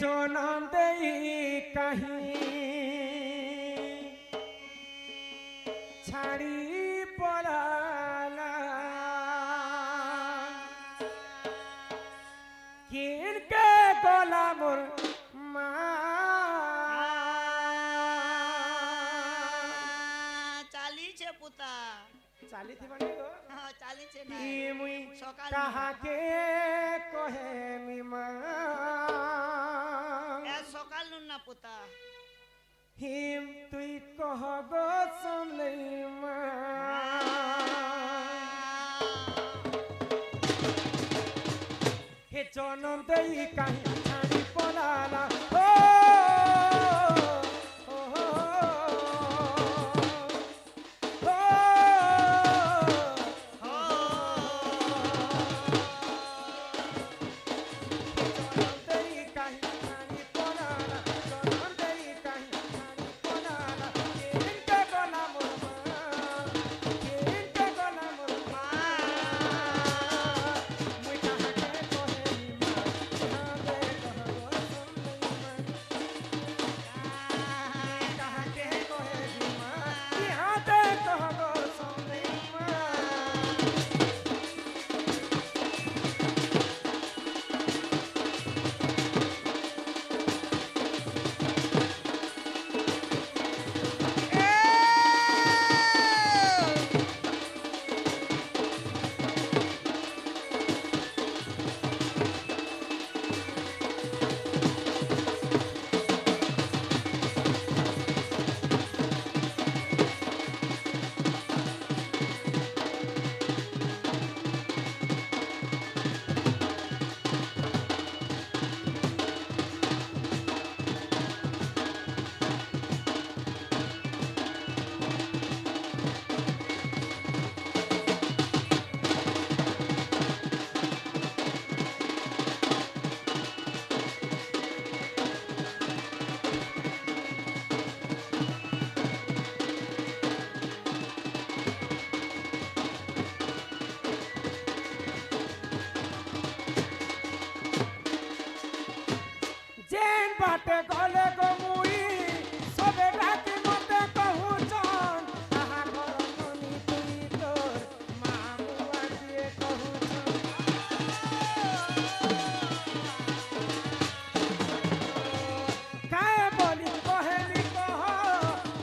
जनम दई कहीं छाड़ी पड़ाला किन के गोला मोर चाली छे पुता चाली थी बने गो हाँ चाली छे ना ई मुई सकाल कहा के कहे मी मां ए सकाल नु ना पुता हिम तुई कह गो समलई मां हे जनम दई कहीं छाड़ी पड़ाला हो बाटे गले गो मुई सबे डाकी मते कहूँ चन आहा घर मनी तुई तोर मामुआ दिए कहूँ चन काहे बोली कहेली कह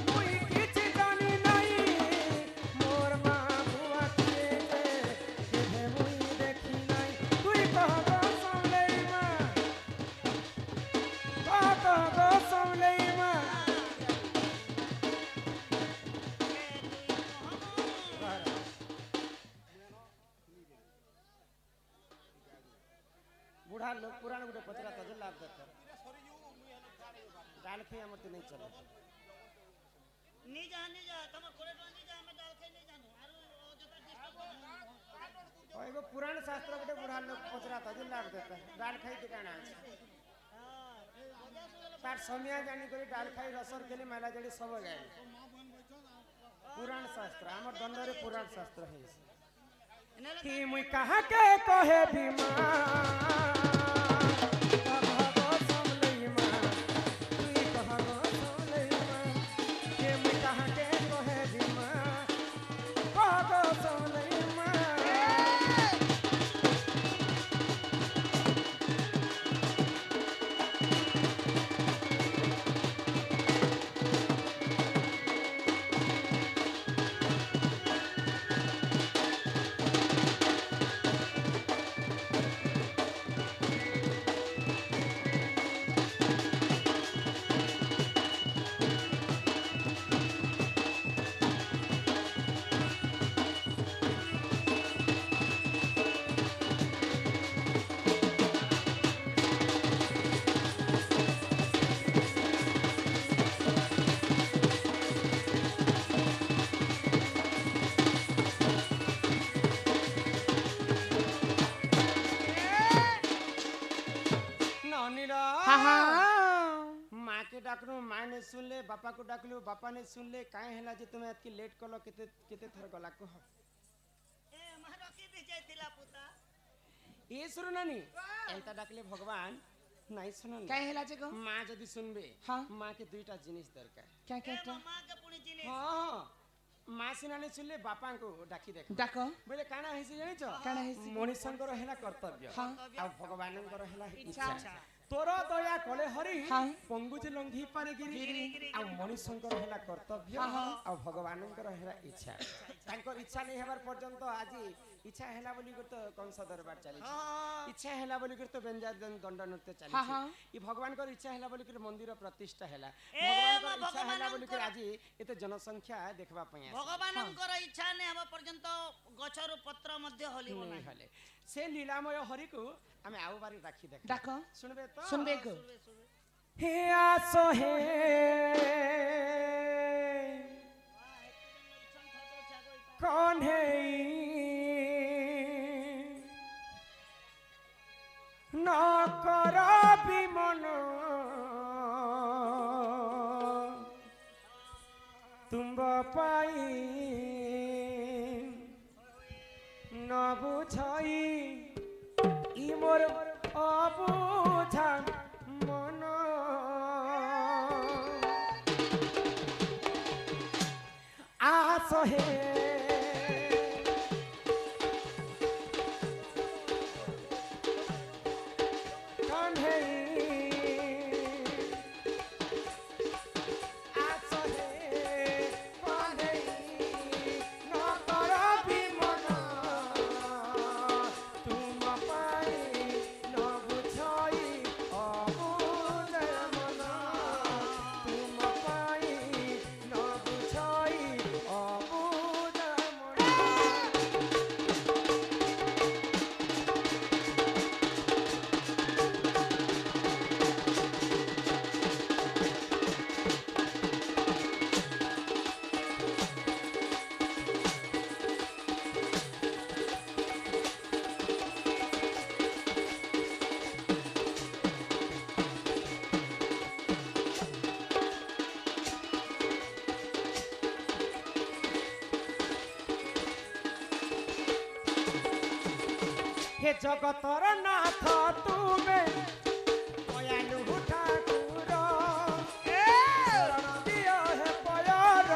मुई किछि जानी नहीं मोर मामुआ दिए केहे मुई देखी नहीं तुई कह गो समलई मां बुढ़ा लोग पुराण गुटे पचरा तजे लाभ देता डाल खे हमर नहीं चले नी जा तम कोले नी जा हम डाल के नहीं जानो आरो जता डिस्टर्ब एगो पुराण शास्त्र गुटे बुढ़ा लोग पचरा तजे लाभ देता डाल खाई के काना तार समिया जानी करी डाल खाई रसर केली माला जड़ी सब जाए पुराण शास्त्र हमर दंडरे पुराण शास्त्र है कि मुई कहा के कहे भीमा माँ के डाकलू माँ ने सुन ले बापा को डाकलू बापा ने सुन ले काहे हैला जे तुम्हें अतकी लेट कलो केते केते थर गला को ए महाराज की विजय थिला पुता ये सुनो नानी एंता डाकले भगवान নাই শুনো না কাই হেলা যে গো মা যদি শুনবে হ্যাঁ। মাকে দুইটা জিনিস দরকার কে কে ଏ ମାମାକେ ପୁଣି ଜିନିଷ ହଁ ମା ସିନା ନେଇ ଶୁଣିଲେ ବାପାଙ୍କୁ ଡାକି ଦେଖ ডাক ବୋଇଲେ କାଣା ହେଇଛି ଜାଣିଛ କାଣା ହେଇଛି? ମଣିଷଙ୍କର ହେଲା କର୍ତ୍ତବ୍ୟ ହଁ। ଆଉ ଭଗବାନଙ୍କର ହେଲା ଇଚ୍ଛା। ଇଚ୍ଛା ତୋର ଦୟା କଲେ ହରି ହଁ। ପଙ୍ଗୁଜ ଲଙ୍ଘି ପାରେ ଗିରି ଆଉ ମଣିଷଙ୍କର ହେଲା କର୍ତ୍ତବ୍ୟ ଆଉ ଭଗବାନଙ୍କର ହେଲା ଇଚ୍ଛା ତାଙ୍କର ଇଚ୍ଛା ନେଇ ହେବାର ପର୍ଯ୍ୟନ୍ତ ଆଜି ଇଚ୍ଛା ହେଲା ବୋଲି ଗୋଟେ କଂସ ଦରବାର ଚାଲିଛି ଇଚ୍ଛା ହେଲା ବୋଲି ତ ବେଞ୍ଜା ଦଣ୍ଡ ନୃତ୍ୟ ହଁ, ଚାଲିଛି ହଁ। ଇ ଭଗବାନଙ୍କର ଇଚ୍ଛା ହେଲା ବୋଲି ମନ୍ଦିର ପ୍ରତିଷ୍ଠା ହେଲା ଏ ଭଗବାନଙ୍କର ମା ଇଚ୍ଛା ହେଲା ବୋଲି ଭଗବାନଙ୍କର- ଆଜି ଏତେ ଜନସଂଖ୍ୟା ଦେଖିବା ପାଇଁ ଆସିଲେ ଭଗବାନଙ୍କର ଇଚ୍ଛା ନେଇ ହେବା ପର୍ଯ୍ୟନ୍ତ ଗଛରୁ ପତ୍ର ମଧ୍ୟ ହଲିବ ନେଇ ନାହିଁ ହେଲେ ସେ ଲୀଳାମୟ ହରିକୁ ଆମେ ଆଉ ବାରି ରାଖି ଦେଖ ডাক ଶୁଣବେ ତ শুনবে গো হে আস হে কন্হেই ন কর বিমন তুম্ব পাই ন বুঝাই ই মোর অবুঝা মন আস হে কন্হেই আস হে কন্হেই ন কর বিমন তুম পাই ন বুঝাই অবুঝ মন তুম পাই ন বুঝাই অবুঝ মন হে জগতর নাথ তুমে দয়ালু ঠাকুর শরণ দিও হে পয়র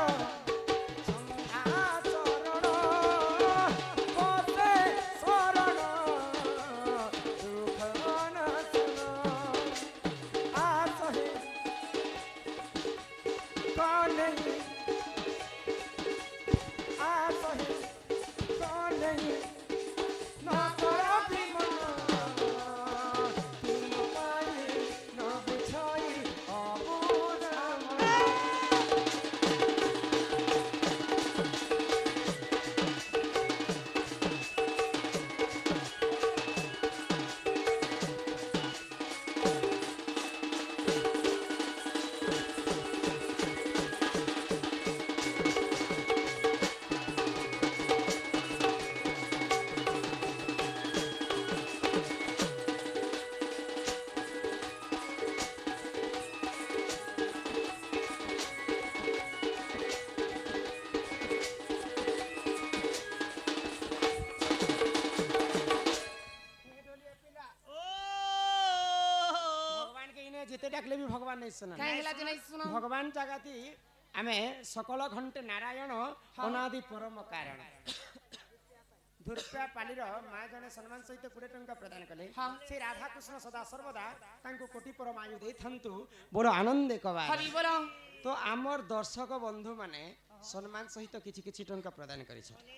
সন্ধ্যা চরণ পথে শরণ দুঃখ নাশন আস হে কনেই আস হে কনেই না কর বিমন তুম পাই না বুঝাই অবুঝ মন ଓ ভগবান কে ইনে যেতে ডাকলে বি ভগবান নাই শোনা কাই হেলা যে নাই শুনো ভগবান জাগাতি ଆମେ ସକଳ ଘଣ୍ଟେ ନାରାୟଣ ଅନାଦି ପରମ କାରଣ ଧୂର୍ପା ପାଲିର ମା ଜଣେ ସମ୍ମାନ ସହିତ 20 ଟଙ୍କା ପ୍ରଦାନ କଲେ ହଁ। ସେ ରାଧାକୃଷ୍ଣ ସଦା ସର୍ବଦା ତାଙ୍କୁ କୋଟି ପରମାୟୁ ଦେଇଥାନ୍ତୁ ବଡ଼ ଆନନ୍ଦେ କବା হরি বল ତ ଆମର ଦର୍ଶକ ବନ୍ଧୁ ମାନେ ସମ୍ମାନ ସହିତ କିଛି କିଛି ଟଙ୍କା ପ୍ରଦାନ କରିଛନ୍ତି